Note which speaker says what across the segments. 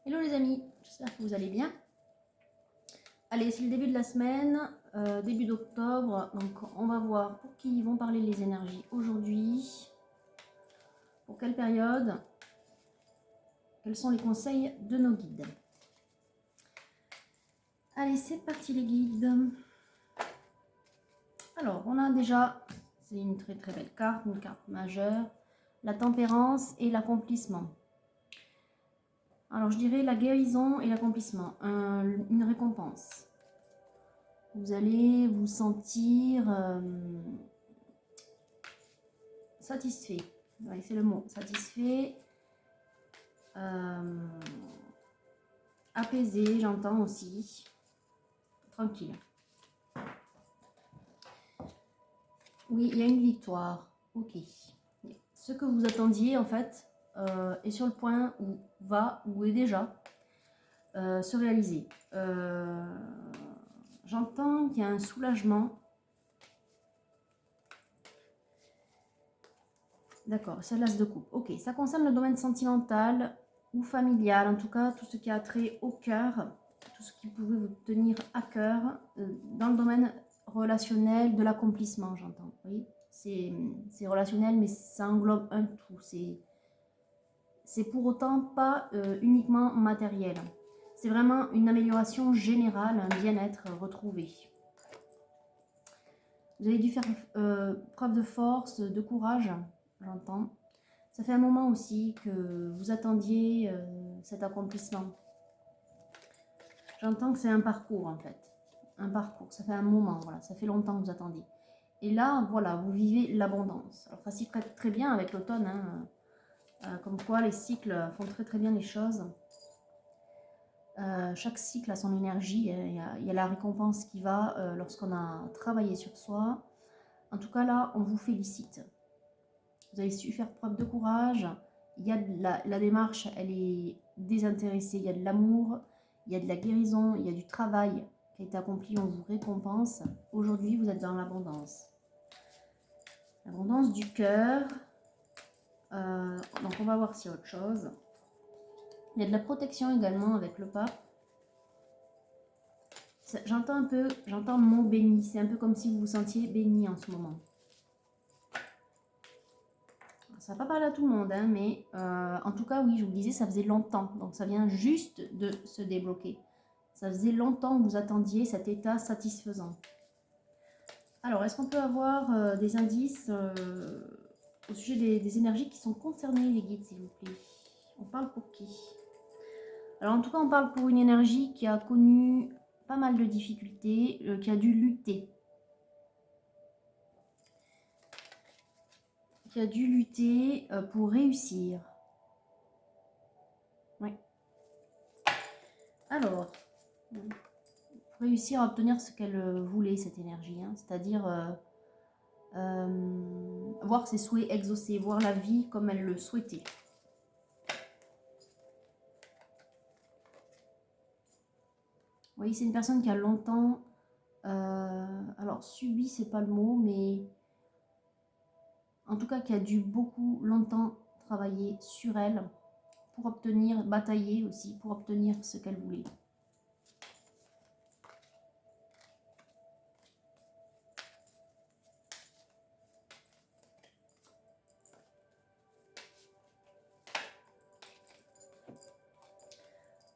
Speaker 1: Hello les amis, j'espère que vous allez bien. Allez, c'est le début de la semaine, début d'octobre, donc on va voir pour qui vont parler les énergies aujourd'hui, pour quelle période, quels sont les conseils de nos guides. Allez, c'est parti les guides. Alors, on a déjà, c'est une très très belle carte, une carte majeure, la tempérance et l'accomplissement. Alors, je dirais la guérison et l'accomplissement, une récompense. Vous allez vous sentir satisfait. Ouais, c'est le mot, satisfait. Apaisé, j'entends aussi. Tranquille. Oui, il y a une victoire. Ok. Ce que vous attendiez, en fait, est sur le point où va, ou est déjà, se réaliser. J'entends qu'il y a un soulagement. D'accord, c'est l'as de coupe. Ok, ça concerne le domaine sentimental ou familial, en tout cas tout ce qui a trait au cœur, tout ce qui pouvait vous tenir à cœur dans le domaine relationnel, de l'accomplissement, j'entends. Oui, c'est relationnel, mais ça englobe un tout. C'est pour autant pas uniquement matériel. C'est vraiment une amélioration générale, un bien-être retrouvé. Vous avez dû faire preuve de force, de courage, j'entends. Ça fait un moment aussi que vous attendiez cet accomplissement. J'entends que c'est un parcours en fait. Un parcours, ça fait un moment, voilà, ça fait longtemps que vous attendiez. Et là, voilà, vous vivez l'abondance. Alors ça s'y prête très bien avec l'automne, hein, comme quoi les cycles font très très bien les choses. Chaque cycle a son énergie, il y a la récompense qui va lorsqu'on a travaillé sur soi. En tout cas là, on vous félicite. Vous avez su faire preuve de courage. Il y a de la démarche, elle est désintéressée. Il y a de l'amour, il y a de la guérison, il y a du travail qui a été accompli, on vous récompense. Aujourd'hui, vous êtes dans l'abondance. L'abondance du cœur. Donc, on va voir s'il y a autre chose. Il y a de la protection également avec le pape. J'entends le mot béni. C'est un peu comme si vous vous sentiez béni en ce moment. Ça va pas parler à tout le monde, hein, mais en tout cas, oui, je vous le disais, ça faisait longtemps. Donc, ça vient juste de se débloquer. Ça faisait longtemps que vous attendiez cet état satisfaisant. Alors, est-ce qu'on peut avoir des indices au sujet des énergies qui sont concernées, les guides, s'il vous plaît? On parle pour qui? Alors, en tout cas, on parle pour une énergie qui a connu pas mal de difficultés, qui a dû lutter. Qui a dû lutter pour réussir. Oui. Alors, pour réussir à obtenir ce qu'elle voulait, cette énergie, hein, c'est-à-dire voir ses souhaits exaucés, voir la vie comme elle le souhaitait. Vous voyez, c'est une personne qui a longtemps, alors subi, c'est pas le mot, mais en tout cas qui a dû beaucoup longtemps travailler sur elle pour obtenir, batailler aussi, pour obtenir ce qu'elle voulait.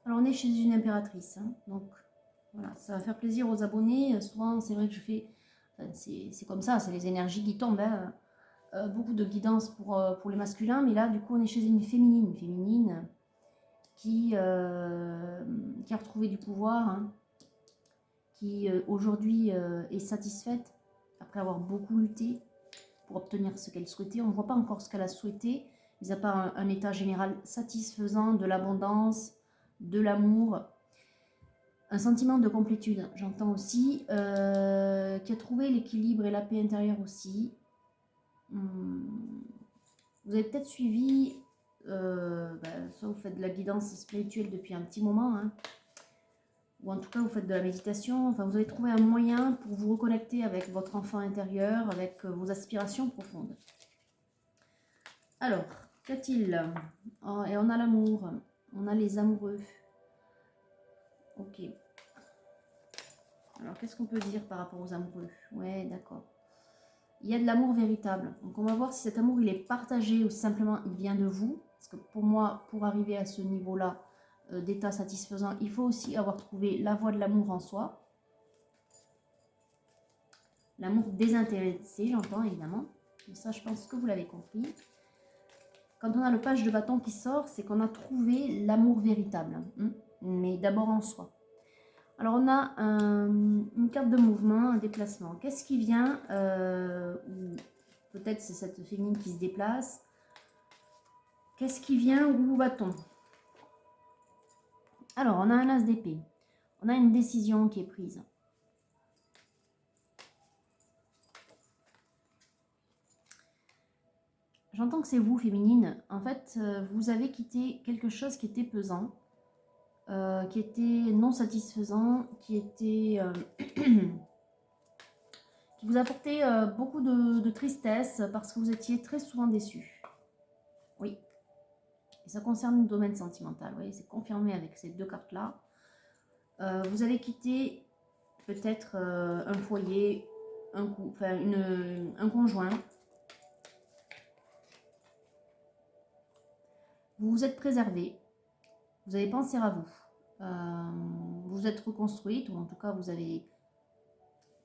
Speaker 1: Alors on est chez une impératrice, hein, donc voilà, ça va faire plaisir aux abonnés. Souvent c'est vrai que je fais, enfin, c'est comme ça, c'est les énergies qui tombent, hein. Beaucoup de guidance pour les masculins, mais là du coup on est chez une féminine qui a retrouvé du pouvoir, hein, qui aujourd'hui est satisfaite après avoir beaucoup lutté pour obtenir ce qu'elle souhaitait. On ne voit pas encore ce qu'elle a souhaité, mis à part un état général satisfaisant, de l'abondance, de l'amour, un sentiment de complétude, j'entends aussi, qui a trouvé l'équilibre et la paix intérieure aussi. Vous avez peut-être suivi, soit vous faites de la guidance spirituelle depuis un petit moment, hein, ou en tout cas vous faites de la méditation, enfin vous avez trouvé un moyen pour vous reconnecter avec votre enfant intérieur, avec vos aspirations profondes. Alors, qu'a-t-il? Oh, et on a l'amour. On a les amoureux. Ok. Alors, qu'est-ce qu'on peut dire par rapport aux amoureux? Ouais, d'accord. Il y a de l'amour véritable. Donc, on va voir si cet amour, il est partagé ou simplement il vient de vous. Parce que pour moi, pour arriver à ce niveau-là d'état satisfaisant, il faut aussi avoir trouvé la voie de l'amour en soi. L'amour désintéressé, j'entends évidemment. Mais ça, je pense que vous l'avez compris. Quand on a le page de bâton qui sort, c'est qu'on a trouvé l'amour véritable. Mais d'abord en soi. Alors, on a une carte de mouvement, un déplacement. Qu'est-ce qui vient peut-être c'est cette féminine qui se déplace. Qu'est-ce qui vient? Où va-t-on? Alors, on a un as d'épée. On a une décision qui est prise. J'entends que c'est vous, féminine. En fait, vous avez quitté quelque chose qui était pesant, qui était non satisfaisant, qui était... qui vous apportait beaucoup de tristesse parce que vous étiez très souvent déçu. Oui. Et ça concerne le domaine sentimental. Vous voyez, c'est confirmé avec ces deux cartes-là. Vous allez quitter peut-être un foyer, un conjoint. Vous vous êtes préservé, vous avez pensé à vous, vous êtes reconstruite, ou en tout cas vous avez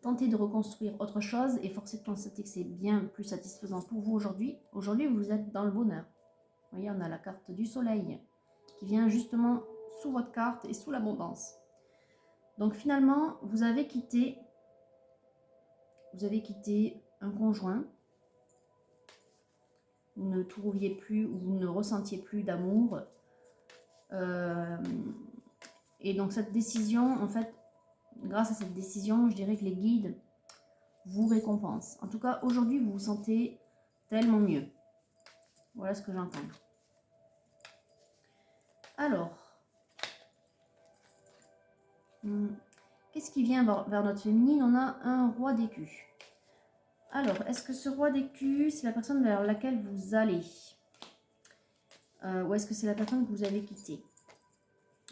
Speaker 1: tenté de reconstruire autre chose et forcé de constater que c'est bien plus satisfaisant pour vous aujourd'hui. Aujourd'hui, vous êtes dans le bonheur. Vous voyez, on a la carte du soleil qui vient justement sous votre carte et sous l'abondance. Donc finalement, vous avez quitté un conjoint. Vous ne trouviez plus ou vous ne ressentiez plus d'amour. Et donc cette décision, en fait, grâce à cette décision, je dirais que les guides vous récompensent. En tout cas, aujourd'hui, vous vous sentez tellement mieux. Voilà ce que j'entends. Alors, qu'est-ce qui vient vers notre féminine? On a un roi d'écus. Alors, est-ce que ce roi d'écus, c'est la personne vers laquelle vous allez? Ou est-ce que c'est la personne que vous avez quittée?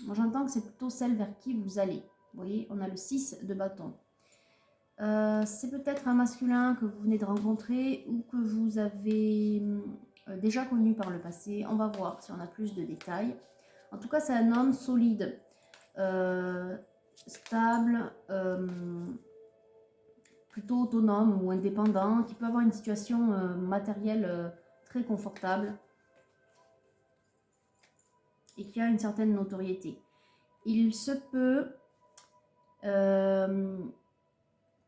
Speaker 1: Moi, j'entends que c'est plutôt celle vers qui vous allez. Vous voyez, on a le 6 de bâton. C'est peut-être un masculin que vous venez de rencontrer ou que vous avez déjà connu par le passé. On va voir si on a plus de détails. En tout cas, c'est un homme solide, stable, plutôt autonome ou indépendant, qui peut avoir une situation matérielle très confortable et qui a une certaine notoriété. Il se peut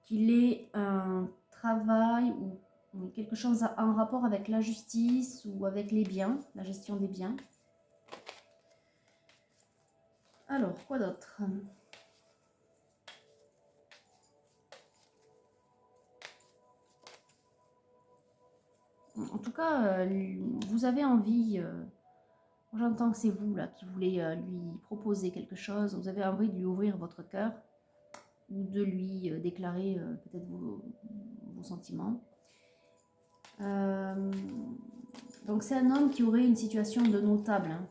Speaker 1: qu'il ait un travail ou quelque chose en rapport avec la justice ou avec les biens, la gestion des biens. Alors, quoi d'autre? En tout cas, vous avez envie, j'entends que c'est vous là qui voulez lui proposer quelque chose, vous avez envie de lui ouvrir votre cœur ou de lui déclarer peut-être vos sentiments. Donc c'est un homme qui aurait une situation de notable, hein.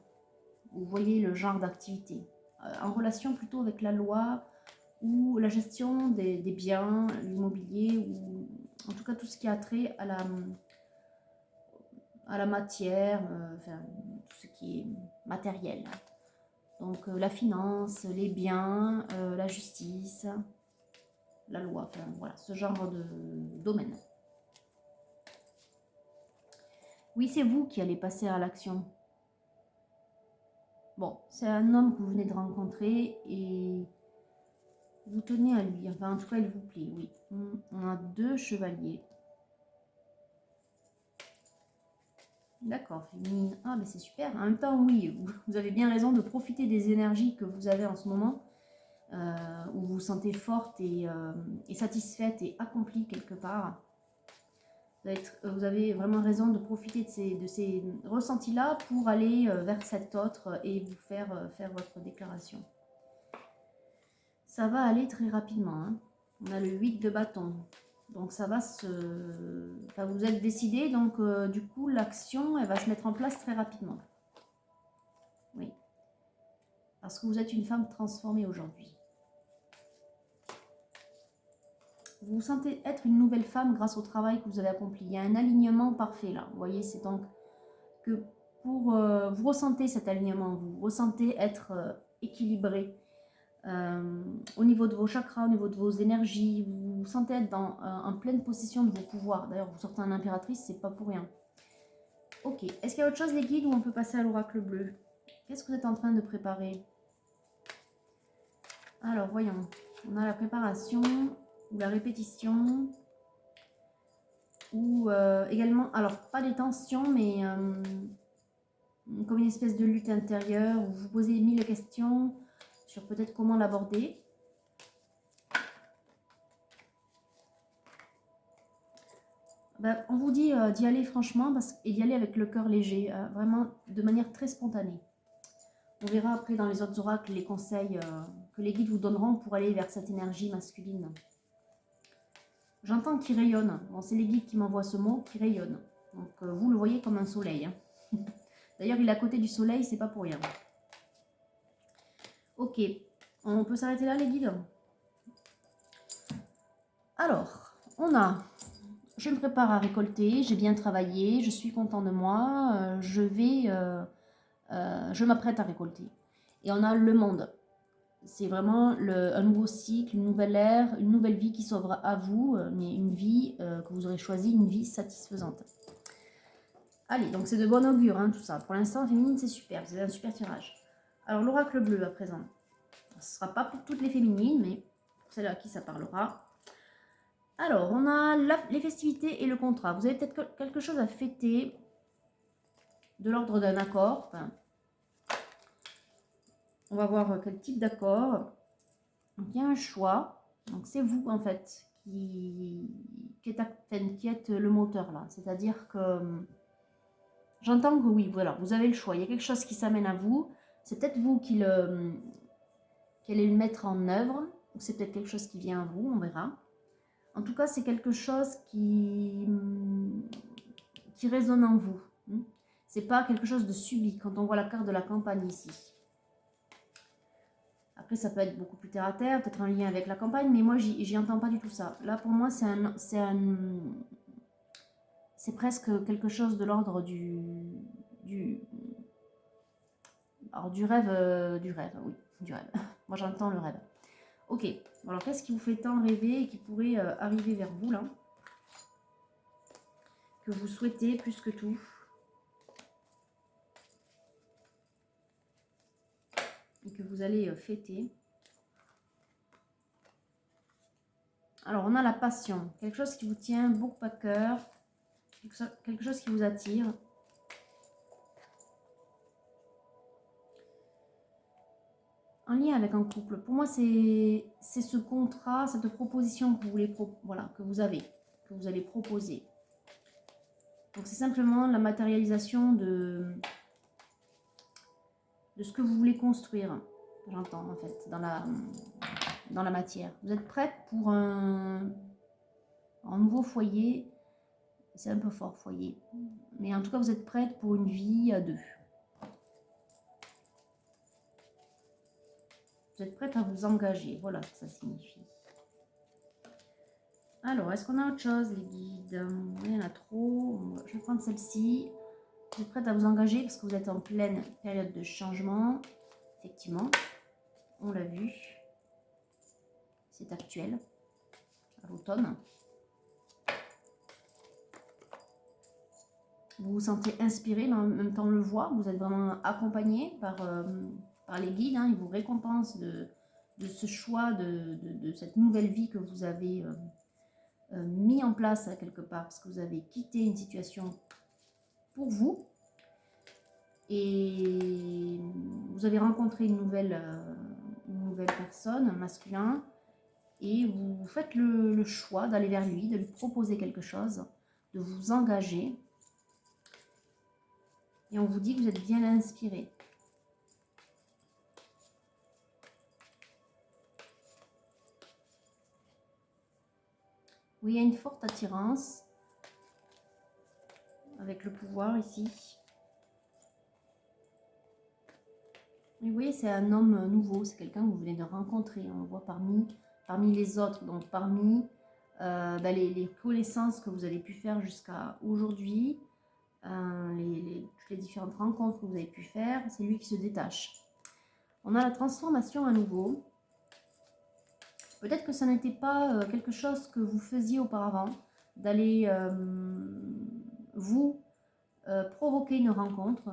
Speaker 1: Vous voyez le genre d'activité, en relation plutôt avec la loi ou la gestion des biens, l'immobilier, ou en tout cas tout ce qui a trait à la matière, enfin, tout ce qui est matériel. Donc la finance, les biens, la justice, la loi, enfin voilà, ce genre de domaine. Oui, c'est vous qui allez passer à l'action. Bon, c'est un homme que vous venez de rencontrer et vous tenez à lui. Enfin, en tout cas, il vous plaît, oui. On a 2 chevaliers. D'accord, féminine. Ah, mais c'est super. En même temps, oui, vous avez bien raison de profiter des énergies que vous avez en ce moment, où vous vous sentez forte et satisfaite et accomplie quelque part. Vous avez vraiment raison de profiter de ces ressentis-là pour aller vers cet autre et vous faire votre déclaration. Ça va aller très rapidement, hein. On a le 8 de bâton. Donc ça va enfin, vous êtes décidé, donc du coup l'action elle va se mettre en place très rapidement. Oui. Parce que vous êtes une femme transformée aujourd'hui. Vous vous sentez être une nouvelle femme grâce au travail que vous avez accompli. Il y a un alignement parfait là. Vous voyez, c'est donc que pour vous ressentez cet alignement, vous ressentez être équilibré au niveau de vos chakras, au niveau de vos énergies. Vous vous sentez être en pleine possession de vos pouvoirs. D'ailleurs, vous sortez en impératrice, c'est pas pour rien. Ok, est-ce qu'il y a autre chose les guides ou on peut passer à l'oracle bleu? Qu'est-ce que vous êtes en train de préparer? Alors, voyons. On a la préparation ou la répétition. Ou également, alors pas des tensions, mais comme une espèce de lutte intérieure où vous posez 1000 questions sur peut-être comment l'aborder. Ben, on vous dit d'y aller franchement et d'y aller avec le cœur léger, vraiment de manière très spontanée. On verra après dans les autres oracles les conseils que les guides vous donneront pour aller vers cette énergie masculine. J'entends qui rayonne. Bon, c'est les guides qui m'envoient ce mot, qui rayonne. Donc vous le voyez comme un soleil. Hein. D'ailleurs, il est à côté du soleil, c'est pas pour rien. Ok, on peut s'arrêter là les guides. Alors, on a... Je me prépare à récolter, j'ai bien travaillé, je suis content de moi, je m'apprête à récolter. Et on a le monde. C'est vraiment un nouveau cycle, une nouvelle ère, une nouvelle vie qui s'ouvre à vous, mais une vie que vous aurez choisie, une vie satisfaisante. Allez, donc c'est de bon augure, hein, tout ça. Pour l'instant, féminine, c'est super, c'est un super tirage. Alors, l'oracle bleu à présent. Ce ne sera pas pour toutes les féminines, mais pour celles à qui ça parlera. Alors, on a les festivités et le contrat. Vous avez peut-être quelque chose à fêter de l'ordre d'un accord. Enfin, on va voir quel type d'accord. Donc, il y a un choix. Donc, c'est vous, en fait, qui êtes le moteur, là. C'est-à-dire que j'entends que oui, voilà, vous avez le choix. Il y a quelque chose qui s'amène à vous. C'est peut-être vous qui allez le mettre en œuvre. Ou c'est peut-être quelque chose qui vient à vous, on verra. En tout cas, c'est quelque chose qui résonne en vous. C'est pas quelque chose de subi quand on voit la carte de la campagne ici. Après, ça peut être beaucoup plus terre à terre, peut-être un lien avec la campagne, mais moi, j'y entends pas du tout ça. Là, pour moi, c'est presque quelque chose de l'ordre du rêve, oui, du rêve. Moi, j'entends le rêve. Ok, alors qu'est-ce qui vous fait tant rêver et qui pourrait arriver vers vous, là? Que vous souhaitez plus que tout? Et que vous allez fêter. Alors, on a la passion. Quelque chose qui vous tient beaucoup à cœur. Quelque chose qui vous attire. En lien avec un couple. Pour moi, c'est ce contrat, cette proposition que vous voulez, que vous avez, que vous allez proposer. Donc, c'est simplement la matérialisation de ce que vous voulez construire. J'entends, en fait, dans la matière. Vous êtes prête pour un nouveau foyer. C'est un peu fort, foyer. Mais en tout cas, vous êtes prête pour une vie à deux. Vous êtes prête à vous engager. Voilà ce que ça signifie. Alors, est-ce qu'on a autre chose, les guides? Il y en a trop. Je vais prendre celle-ci. Vous êtes prête à vous engager parce que vous êtes en pleine période de changement. Effectivement, on l'a vu. C'est actuel, à l'automne. Vous vous sentez inspiré, mais en même temps on le voit. Vous êtes vraiment accompagné par les guides. Hein. Ils vous récompensent de ce choix, de cette nouvelle vie que vous avez mis en place quelque part. Parce que vous avez quitté une situation pour vous. Et vous avez rencontré une nouvelle personne, un masculin. Et vous faites le choix d'aller vers lui, de lui proposer quelque chose, de vous engager. Et on vous dit que vous êtes bien inspiré. Oui, il y a une forte attirance avec le pouvoir ici. Et vous voyez, c'est un homme nouveau, c'est quelqu'un que vous venez de rencontrer. On le voit parmi les autres, donc parmi les connaissances que vous avez pu faire jusqu'à aujourd'hui, toutes les différentes rencontres que vous avez pu faire, c'est lui qui se détache. On a la transformation à nouveau. Peut-être que ça n'était pas quelque chose que vous faisiez auparavant, d'aller vous provoquer une rencontre.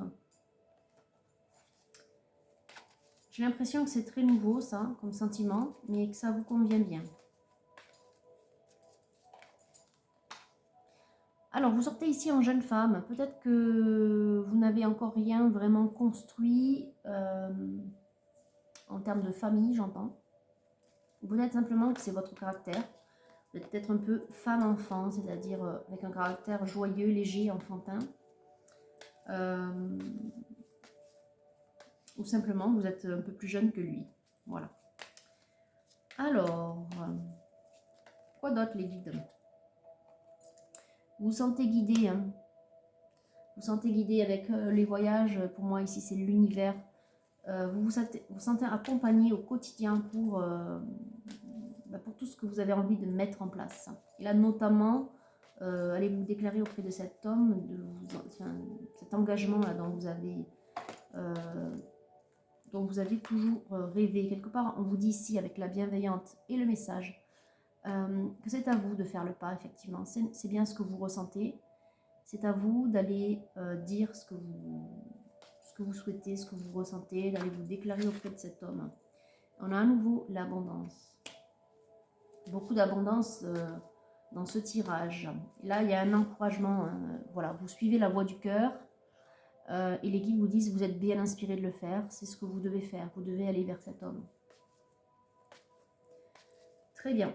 Speaker 1: J'ai l'impression que c'est très nouveau ça, comme sentiment, mais que ça vous convient bien. Alors, vous sortez ici en jeune femme. Peut-être que vous n'avez encore rien vraiment construit en termes de famille, j'entends. Ou peut-être simplement que c'est votre caractère. Vous êtes peut-être un peu femme-enfant, c'est-à-dire avec un caractère joyeux, léger, enfantin. Ou simplement, vous êtes un peu plus jeune que lui. Voilà. Alors, quoi d'autre les guides? Vous vous sentez guidé, hein? Vous sentez guidé avec les voyages. Pour moi, ici, c'est l'univers. Vous vous sentez accompagné au quotidien pour tout ce que vous avez envie de mettre en place. Et là, notamment, allez vous déclarer auprès de cet homme, cet engagement là dont vous avez toujours rêvé. Quelque part, on vous dit ici, avec la bienveillante et le message, que c'est à vous de faire le pas, effectivement. C'est bien ce que vous ressentez. C'est à vous d'aller dire ce que vous souhaitez, ce que vous ressentez, d'aller vous déclarer auprès de cet homme. On a à nouveau l'abondance. Beaucoup d'abondance dans ce tirage. Et là, il y a un encouragement. Voilà, vous suivez la voie du cœur. Et les guides vous disent, vous êtes bien inspiré de le faire. C'est ce que vous devez faire. Vous devez aller vers cet homme. Très bien.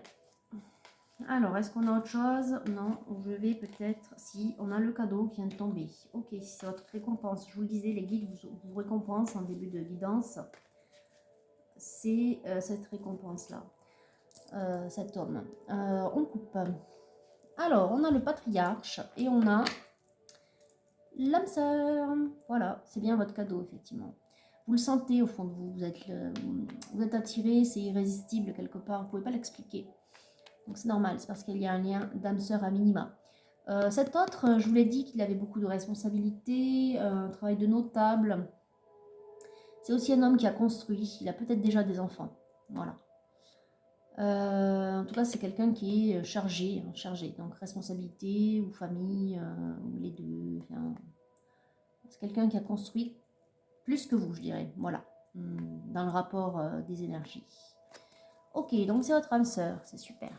Speaker 1: Alors, est-ce qu'on a autre chose? Non, je vais peut-être... Si, on a le cadeau qui vient de tomber. Ok, c'est votre récompense. Je vous le disais, les guides vous récompensent en début de guidance. C'est cette récompense-là. Cet homme. On coupe. Alors, on a le patriarche et on a l'âme sœur. Voilà, c'est bien votre cadeau, effectivement. Vous le sentez au fond de vous. Vous êtes attiré, c'est irrésistible quelque part. Vous ne pouvez pas l'expliquer. Donc c'est normal, c'est parce qu'il y a un lien d'âme sœur à minima. Cet autre, je vous l'ai dit qu'il avait beaucoup de responsabilités, un travail de notable. C'est aussi un homme qui a construit, il a peut-être déjà des enfants. Voilà. En tout cas, c'est quelqu'un qui est chargé. Donc responsabilité ou famille, ou les deux. Enfin, c'est quelqu'un qui a construit plus que vous, je dirais. Voilà, dans le rapport des énergies. Ok, donc c'est votre âme sœur, c'est super.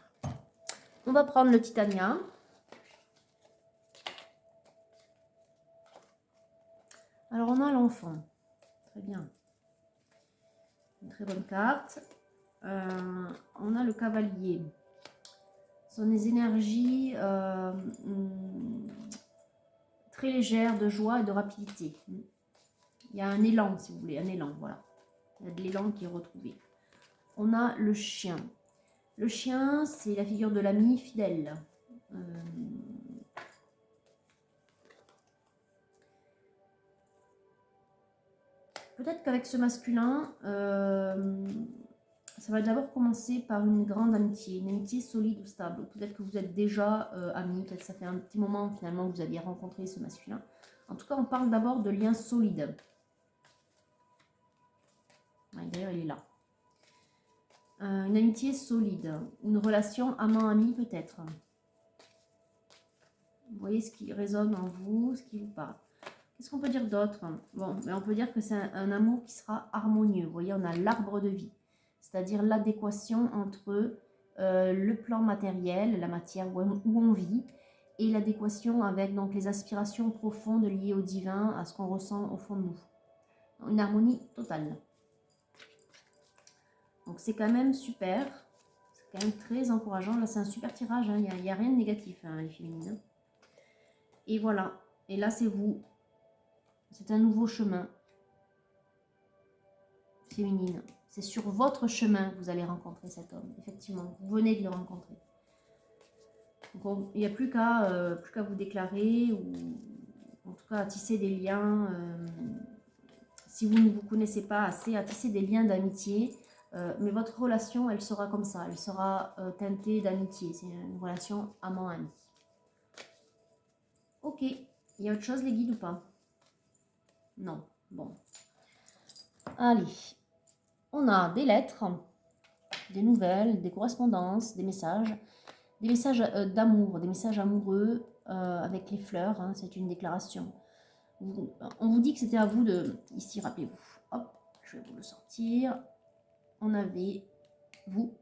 Speaker 1: On va prendre le Titania. Alors, on a l'enfant. Très bien. Une très bonne carte. On a le cavalier. Ce sont des énergies très légères de joie et de rapidité. Il y a un élan, si vous voulez, un élan, voilà. Il y a de l'élan qui est retrouvé. On a le chien. Le chien, c'est la figure de l'ami fidèle. Peut-être qu'avec ce masculin, ça va d'abord commencer par une grande amitié, une amitié solide ou stable. Peut-être que vous êtes déjà amis, peut-être que ça fait un petit moment finalement que vous aviez rencontré ce masculin. En tout cas, on parle d'abord de liens solides. D'ailleurs, il est là. Une amitié solide, une relation amant-ami peut-être. Vous voyez ce qui résonne en vous, ce qui vous parle. Qu'est-ce qu'on peut dire d'autre? Bon, mais on peut dire que c'est un amour qui sera harmonieux. Vous voyez, on a l'arbre de vie, c'est-à-dire l'adéquation entre le plan matériel, la matière où on vit, et l'adéquation avec donc les aspirations profondes liées au divin, à ce qu'on ressent au fond de nous. Une harmonie totale. Donc c'est quand même super, c'est quand même très encourageant. Là c'est un super tirage, hein. Il n'y a rien de négatif, hein, les féminines. Et voilà, et là c'est vous. C'est un nouveau chemin féminine. C'est sur votre chemin que vous allez rencontrer cet homme. Effectivement, vous venez de le rencontrer. Donc, il n'y a plus qu'à vous déclarer ou en tout cas à tisser des liens si vous ne vous connaissez pas assez, à tisser des liens d'amitié. Mais votre relation, elle sera comme ça. Elle sera teintée d'amitié. C'est une relation amant-ami. Ok. Il y a autre chose, les guides, ou pas? Non. Bon. Allez. On a des lettres, des nouvelles, des correspondances, des messages d'amour, des messages amoureux avec les fleurs. Hein, c'est une déclaration. On vous dit que c'était à vous de... Ici, rappelez-vous. Hop, je vais vous le sortir. On avait vous,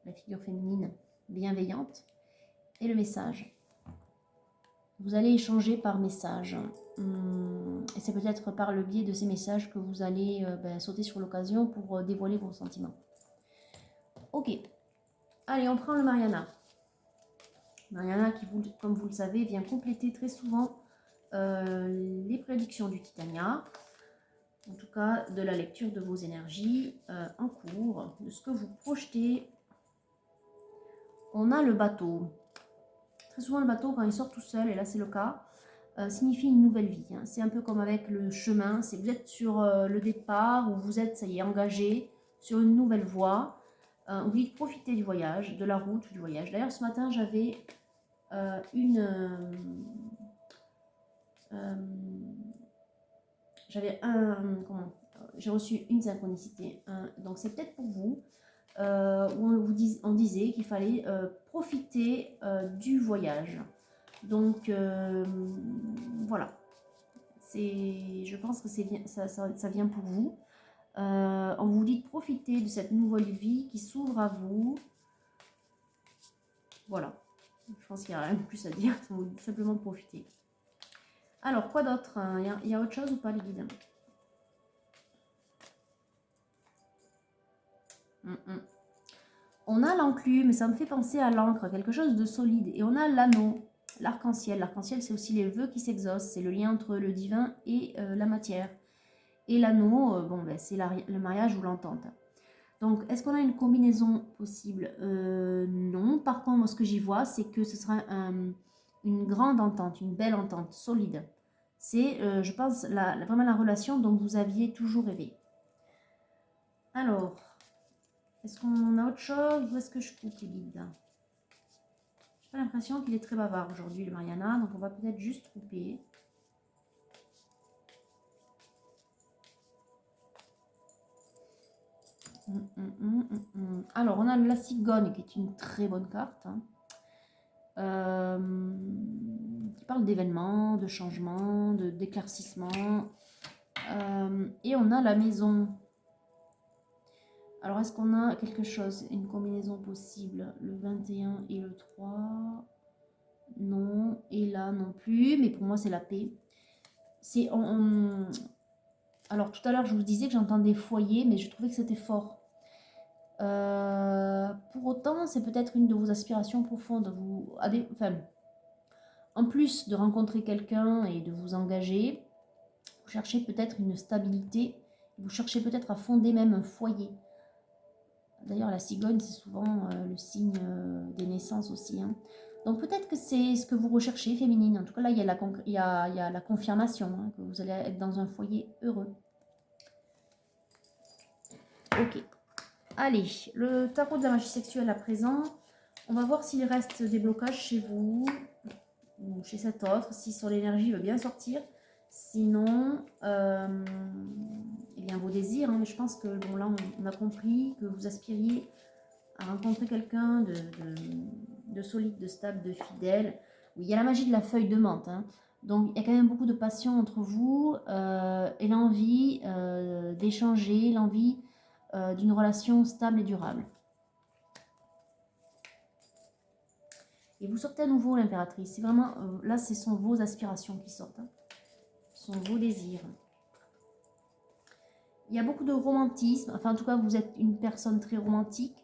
Speaker 1: la figure féminine bienveillante, et le message. Vous allez échanger par message. Et c'est peut-être par le biais de ces messages que vous allez sauter sur l'occasion pour dévoiler vos sentiments. Ok. Allez, on prend le Mariana. Mariana qui, comme vous le savez, vient compléter très souvent les prédictions du Titania. En tout cas, de la lecture de vos énergies en cours, de ce que vous projetez. On a le bateau. Très souvent, le bateau, quand il sort tout seul, et là c'est le cas, signifie une nouvelle vie. Hein. C'est un peu comme avec le chemin. C'est vous êtes sur le départ, où vous êtes, ça y est, engagé sur une nouvelle voie. Vous voulez profiter du voyage, de la route du voyage. D'ailleurs, ce matin, j'avais j'ai reçu une synchronicité. Donc, c'est peut-être pour vous. Où on disait qu'il fallait profiter du voyage. Donc voilà, je pense que ça vient pour vous. On vous dit de profiter de cette nouvelle vie qui s'ouvre à vous. Voilà, je pense qu'il n'y a rien de plus à dire, on vous dit simplement de profiter. Alors, quoi d'autre? Il y a autre chose ou pas, les guides? On a l'enclume, ça me fait penser à l'encre, quelque chose de solide. Et on a l'anneau, l'arc-en-ciel. L'arc-en-ciel, c'est aussi les vœux qui s'exaucent. C'est le lien entre le divin et la matière. Et l'anneau, c'est le mariage ou l'entente. Donc, est-ce qu'on a une combinaison possible? Non. Par contre, moi, ce que j'y vois, c'est que ce sera une grande entente, une belle entente, solide. C'est, je pense, vraiment la relation dont vous aviez toujours rêvé. Alors, est-ce qu'on a autre chose ou est-ce que je coupe les guides? J'ai pas l'impression qu'il est très bavard aujourd'hui, le Mariana, donc on va peut-être juste couper. Alors, on a la cigogne qui est une très bonne carte. Hein. Qui parle d'événements, de changements, d'éclaircissements. Et on a la maison. Alors, est-ce qu'on a quelque chose, une combinaison possible? Le 21 et le 3. Non. Et là non plus. Mais pour moi, c'est la paix. Alors, tout à l'heure, je vous disais que j'entendais foyer, mais je trouvais que c'était fort. Pour autant, c'est peut-être une de vos aspirations profondes. En plus de rencontrer quelqu'un et de vous engager, vous cherchez peut-être une stabilité. Vous cherchez peut-être à fonder même un foyer. D'ailleurs, la cigogne, c'est souvent le signe des naissances aussi. Hein. Donc peut-être que c'est ce que vous recherchez, féminine. En tout cas, là, il y a la confirmation hein, que vous allez être dans un foyer heureux. Ok. Allez, le tarot de la magie sexuelle à présent. On va voir s'il reste des blocages chez vous ou chez cet autre, si son énergie veut bien sortir. Sinon, eh bien vos désirs. Hein, mais je pense que bon, là, on a compris que vous aspiriez à rencontrer quelqu'un de solide, de stable, de fidèle. Oui, il y a la magie de la feuille de menthe. Hein. Donc, il y a quand même beaucoup de passion entre vous et l'envie d'échanger, l'envie d'une relation stable et durable. Et vous sortez à nouveau l'impératrice. C'est vraiment, là, ce sont vos aspirations qui sortent. Hein. Ce sont vos désirs. Il y a beaucoup de romantisme. Enfin, en tout cas, vous êtes une personne très romantique,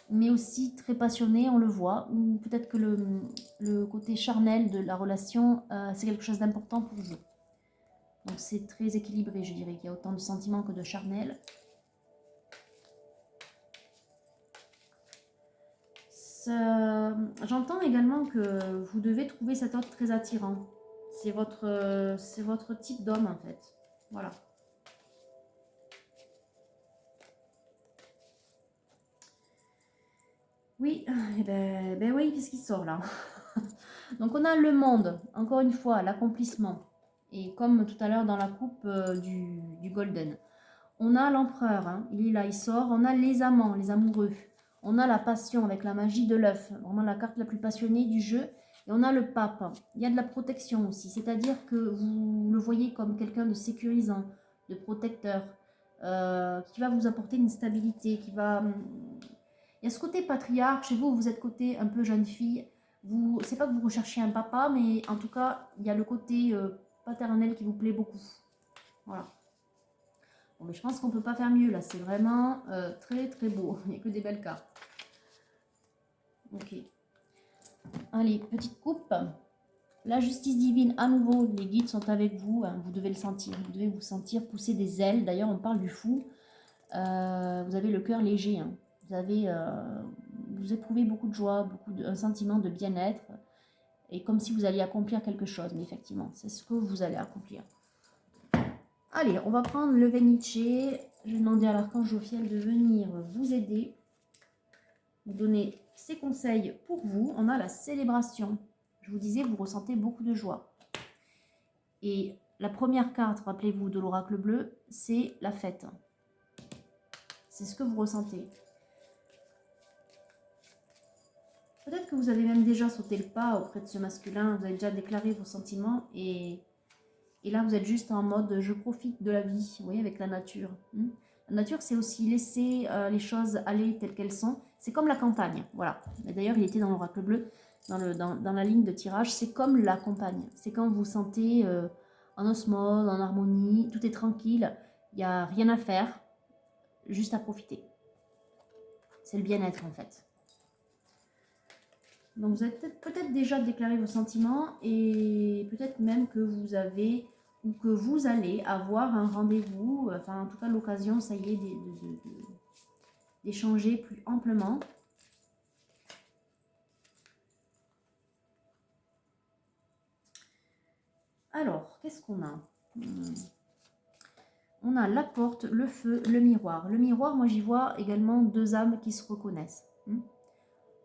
Speaker 1: mais aussi très passionnée, on le voit. Ou peut-être que le côté charnel de la relation, c'est quelque chose d'important pour vous. Donc, c'est très équilibré, je dirais, qu'il y a autant de sentiments que de charnel. J'entends également que vous devez trouver cet autre très attirant. C'est votre type d'homme en fait. Voilà. Oui, ben oui, qu'est-ce qui sort là? Donc on a le monde, encore une fois, l'accomplissement. Et comme tout à l'heure dans la coupe du Golden. On a l'empereur, hein, il est là, il sort. On a les amants, les amoureux. On a la passion avec la magie de l'œuf, vraiment la carte la plus passionnée du jeu. Et on a le pape. Il y a de la protection aussi, c'est-à-dire que vous le voyez comme quelqu'un de sécurisant, de protecteur, qui va vous apporter une stabilité, qui va... Il y a ce côté patriarche, chez vous, vous êtes côté un peu jeune fille. C'est pas que vous recherchez un papa, mais en tout cas, il y a le côté paternel qui vous plaît beaucoup. Voilà. Bon, mais je pense qu'on ne peut pas faire mieux là, c'est vraiment très très beau, il n'y a que des belles cartes. Ok. Allez, petite coupe. La justice divine, à nouveau, les guides sont avec vous, hein, vous devez le sentir, vous devez vous sentir pousser des ailes. D'ailleurs, on parle du fou. Vous avez le cœur léger, hein. Vous éprouvez beaucoup de joie, un sentiment de bien-être, et comme si vous alliez accomplir quelque chose, mais effectivement, c'est ce que vous allez accomplir. Allez, on va prendre le Venice. Je vais demander à l'archange Jophiel de venir vous aider, vous donner ses conseils pour vous. On a la célébration. Je vous disais, vous ressentez beaucoup de joie. Et la première carte, rappelez-vous, de l'oracle bleu, c'est la fête. C'est ce que vous ressentez. Peut-être que vous avez même déjà sauté le pas auprès de ce masculin, vous avez déjà déclaré vos sentiments et là vous êtes juste en mode je profite de la vie, vous voyez, avec la nature. La nature, c'est aussi laisser les choses aller telles qu'elles sont. C'est comme la campagne, voilà. D'ailleurs, il était dans l'oracle bleu, dans la ligne de tirage, c'est comme la campagne. C'est quand vous vous sentez en osmose, en harmonie, tout est tranquille, il n'y a rien à faire, juste à profiter. C'est le bien-être en fait. Donc vous avez peut-être déjà déclaré vos sentiments et peut-être même que vous avez ou que vous allez avoir un rendez-vous, enfin en tout cas l'occasion, ça y est, d'échanger plus amplement. Alors, qu'est-ce qu'on a? On a la porte, le feu, le miroir. Le miroir, moi j'y vois également deux âmes qui se reconnaissent.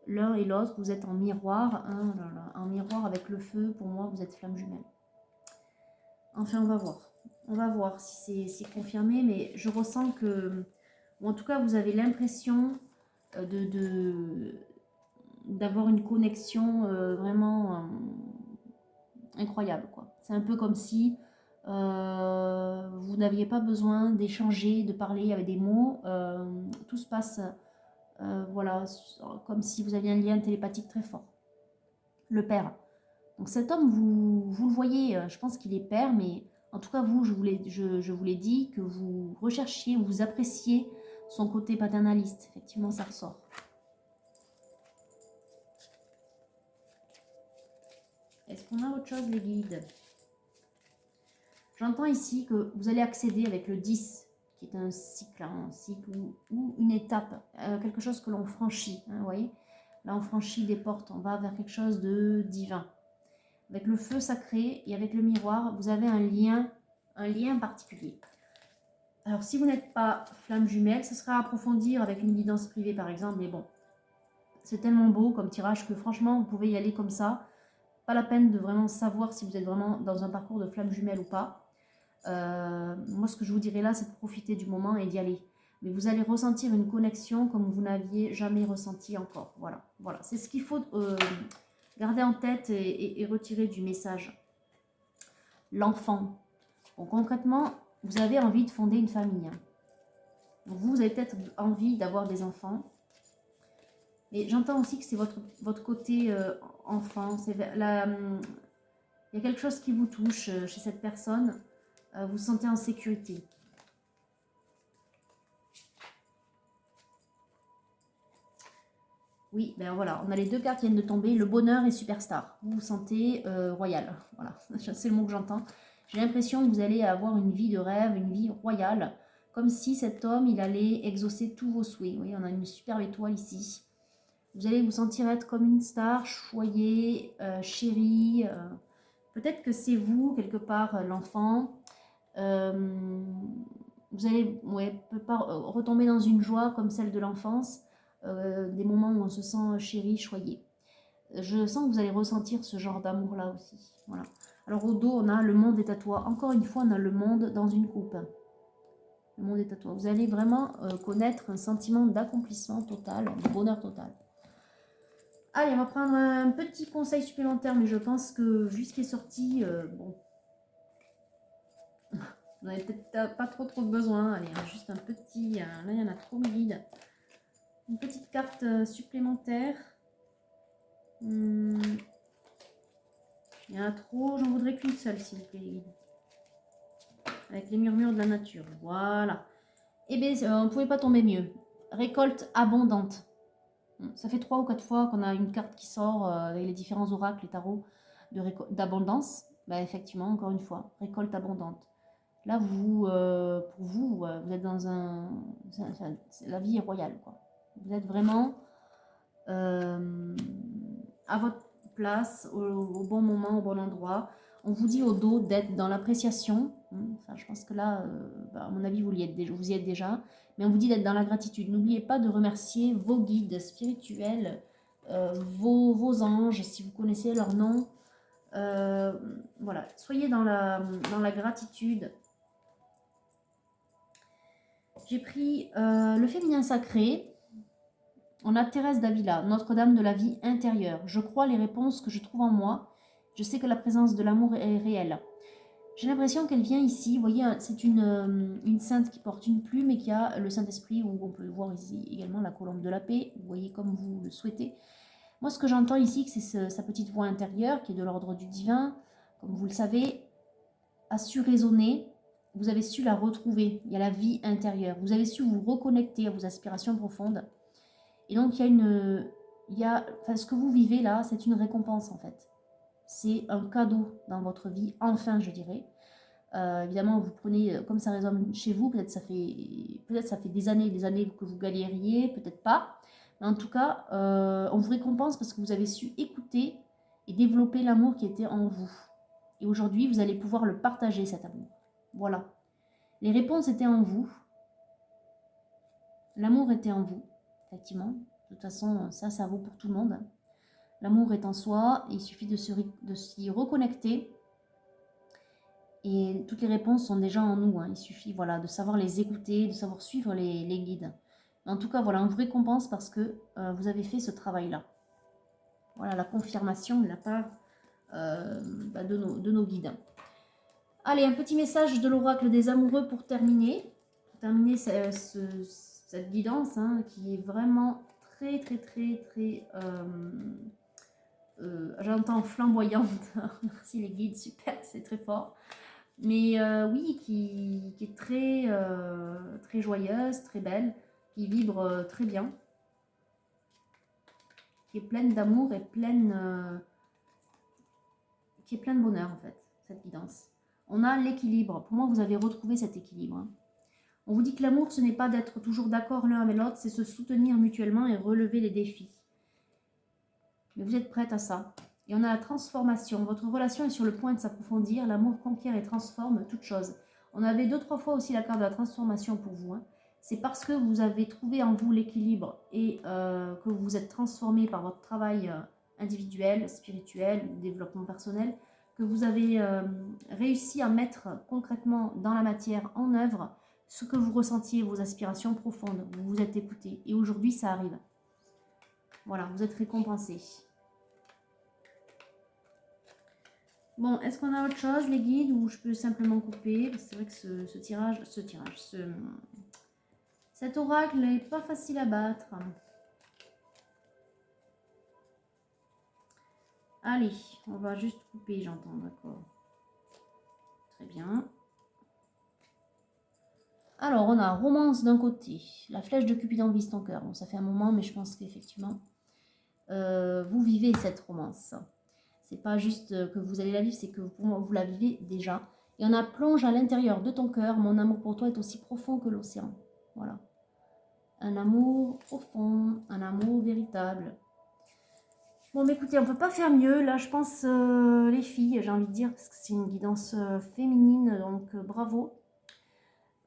Speaker 1: L'un et l'autre, vous êtes en miroir. En miroir avec le feu, pour moi, vous êtes flamme jumelle. Enfin, on va voir. On va voir si c'est confirmé, mais je ressens que, ou en tout cas, vous avez l'impression d'avoir une connexion vraiment incroyable, quoi. C'est un peu comme si vous n'aviez pas besoin d'échanger, de parler avec des mots. Tout se passe, voilà, comme si vous aviez un lien télépathique très fort. Le père. Donc cet homme, vous le voyez, je pense qu'il est père, mais en tout cas, vous, je vous l'ai dit, que vous recherchiez, vous appréciez son côté paternaliste. Effectivement, ça ressort. Est-ce qu'on a autre chose, les guides? J'entends ici que vous allez accéder avec le 10, qui est un cycle, ou une étape, quelque chose que l'on franchit. Hein, vous voyez, là, on franchit des portes, on va vers quelque chose de divin. Avec le feu sacré et avec le miroir, vous avez un lien particulier. Alors, si vous n'êtes pas flamme jumelle, ce sera à approfondir avec une guidance privée, par exemple. Mais bon, c'est tellement beau comme tirage que franchement, vous pouvez y aller comme ça. Pas la peine de vraiment savoir si vous êtes vraiment dans un parcours de flamme jumelle ou pas. Moi, ce que je vous dirais là, c'est de profiter du moment et d'y aller. Mais vous allez ressentir une connexion comme vous n'aviez jamais ressenti encore. Voilà, voilà. C'est ce qu'il faut garder en tête et retirer du message. L'enfant. Bon, concrètement, vous avez envie de fonder une famille. Donc vous avez peut-être envie d'avoir des enfants. Mais j'entends aussi que c'est votre côté enfant. Il y a quelque chose qui vous touche chez cette personne. Vous vous sentez en sécurité. Oui, ben voilà, on a les deux cartes qui viennent de tomber, le bonheur et superstar. Vous vous sentez royal, voilà, c'est le mot que j'entends. J'ai l'impression que vous allez avoir une vie de rêve, une vie royale, comme si cet homme, il allait exaucer tous vos souhaits. Vous voyez, on a une superbe étoile ici. Vous allez vous sentir être comme une star, choyée, chérie. Peut-être que c'est vous, quelque part, l'enfant. Vous allez retomber dans une joie comme celle de l'enfance. des moments où on se sent chéri, choyé. Je sens que vous allez ressentir ce genre d'amour-là aussi. Voilà. Alors au dos, on a le monde est à toi. Encore une fois, on a le monde dans une coupe. Le monde est à toi. Vous allez vraiment connaître un sentiment d'accomplissement total, de bonheur total. Allez, on va prendre un petit conseil supplémentaire, mais je pense que vu ce qui est sorti, bon, vous n'avez peut-être pas trop besoin. Allez, juste un petit, là il y en a trop mes guides. Une petite carte supplémentaire. Il y en a trop, j'en voudrais qu'une seule, s'il vous plaît, les guides. Avec les murmures de la nature, voilà. Eh bien, on ne pouvait pas tomber mieux. Récolte abondante. Ça fait 3 ou 4 fois qu'on a une carte qui sort avec les différents oracles, les tarots d'abondance. Bah, effectivement, encore une fois, récolte abondante. Là, vous, pour vous, vous êtes dans un... La vie est royale, quoi. Vous êtes vraiment à votre place, au bon moment, au bon endroit. On vous dit au dos d'être dans l'appréciation. Enfin, je pense que là, à mon avis, vous y êtes déjà. Mais on vous dit d'être dans la gratitude. N'oubliez pas de remercier vos guides spirituels, vos anges, si vous connaissez leur nom. Voilà, soyez dans la gratitude. J'ai pris le féminin sacré. On a Thérèse d'Avila, Notre-Dame de la vie intérieure. Je crois les réponses que je trouve en moi. Je sais que la présence de l'amour est réelle. J'ai l'impression qu'elle vient ici. Vous voyez, c'est une sainte qui porte une plume et qui a le Saint-Esprit, où on peut voir ici également la colombe de la paix. Vous voyez comme vous le souhaitez. Moi, ce que j'entends ici, c'est sa petite voix intérieure qui est de l'ordre du divin. Comme vous le savez, a su résonner. Vous avez su la retrouver. Il y a la vie intérieure. Vous avez su vous reconnecter à vos aspirations profondes. Et donc, ce que vous vivez là, c'est une récompense en fait. C'est un cadeau dans votre vie, enfin, je dirais. Évidemment, vous prenez, comme ça résonne chez vous, peut-être ça fait des années que vous galériez, peut-être pas. Mais en tout cas, on vous récompense parce que vous avez su écouter et développer l'amour qui était en vous. Et aujourd'hui, vous allez pouvoir le partager, cet amour. Voilà. Les réponses étaient en vous. L'amour était en vous, effectivement. De toute façon, ça vaut pour tout le monde. L'amour est en soi, il suffit de s'y reconnecter. Et toutes les réponses sont déjà en nous. Il suffit de savoir les écouter, de savoir suivre les guides. En tout cas, voilà, on vous récompense parce que vous avez fait ce travail-là. Voilà la confirmation de la part de nos guides. Allez, un petit message de l'oracle des amoureux pour terminer. Cette guidance qui est vraiment très j'entends flamboyante. Merci les guides, super, c'est très fort. Mais oui, qui est très joyeuse, très belle, qui vibre très bien, qui est pleine d'amour et qui est pleine de bonheur en fait, cette guidance. On a l'équilibre. Pour moi, vous avez retrouvé cet équilibre. On vous dit que l'amour, ce n'est pas d'être toujours d'accord l'un avec l'autre, c'est se soutenir mutuellement et relever les défis. Mais vous êtes prête à ça. Et on a la transformation. Votre relation est sur le point de s'approfondir. L'amour conquiert et transforme toute chose. On avait 2-3 fois aussi la carte de la transformation pour vous. C'est parce que vous avez trouvé en vous l'équilibre et que vous vous êtes transformé par votre travail individuel, spirituel, développement personnel, que vous avez réussi à mettre concrètement dans la matière, en œuvre, ce que vous ressentiez, vos aspirations profondes. Vous vous êtes écouté. Et aujourd'hui, ça arrive. Voilà, vous êtes récompensé. Bon, est-ce qu'on a autre chose, les guides, ou je peux simplement couper? C'est vrai que cet oracle n'est pas facile à battre. Allez, on va juste couper, j'entends, d'accord. Très bien. Alors, on a romance d'un côté, la flèche de Cupidon vise ton cœur. Bon, ça fait un moment, mais je pense qu'effectivement, vous vivez cette romance. C'est pas juste que vous allez la vivre, c'est que vous la vivez déjà. Et on a plonge à l'intérieur de ton cœur. Mon amour pour toi est aussi profond que l'océan. Voilà. Un amour profond, un amour véritable. Bon, mais écoutez, on peut pas faire mieux. Là, je pense, les filles, j'ai envie de dire, parce que c'est une guidance féminine, donc bravo.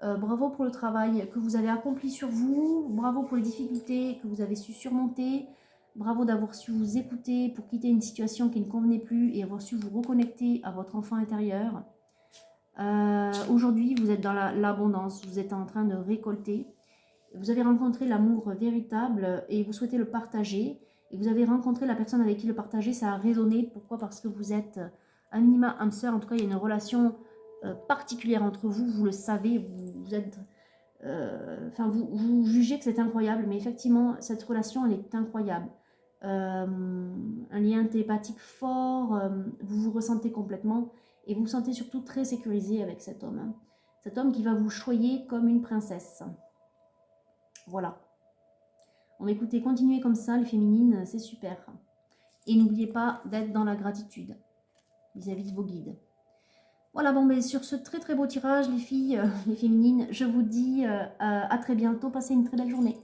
Speaker 1: Bravo pour le travail que vous avez accompli sur vous. Bravo pour les difficultés que vous avez su surmonter. Bravo d'avoir su vous écouter pour quitter une situation qui ne convenait plus et avoir su vous reconnecter à votre enfant intérieur. Aujourd'hui, vous êtes dans l'abondance, vous êtes en train de récolter. Vous avez rencontré l'amour véritable et vous souhaitez le partager. Et vous avez rencontré la personne avec qui le partager, ça a résonné. Pourquoi? Parce que vous êtes un minima, âme sœur. En tout cas, il y a une relation particulière entre vous. Vous le savez, vous êtes... vous jugez que c'est incroyable, mais effectivement, cette relation, elle est incroyable. Un lien télépathique fort, vous vous ressentez complètement et vous vous sentez surtout très sécurisé avec cet homme. Hein. Cet homme qui va vous choyer comme une princesse. Voilà. Bon, écoutez, continuez comme ça, les féminines, c'est super. Et n'oubliez pas d'être dans la gratitude vis-à-vis de vos guides. Voilà, bon, mais sur ce très très beau tirage, les filles, les féminines, je vous dis à très bientôt. Passez une très belle journée.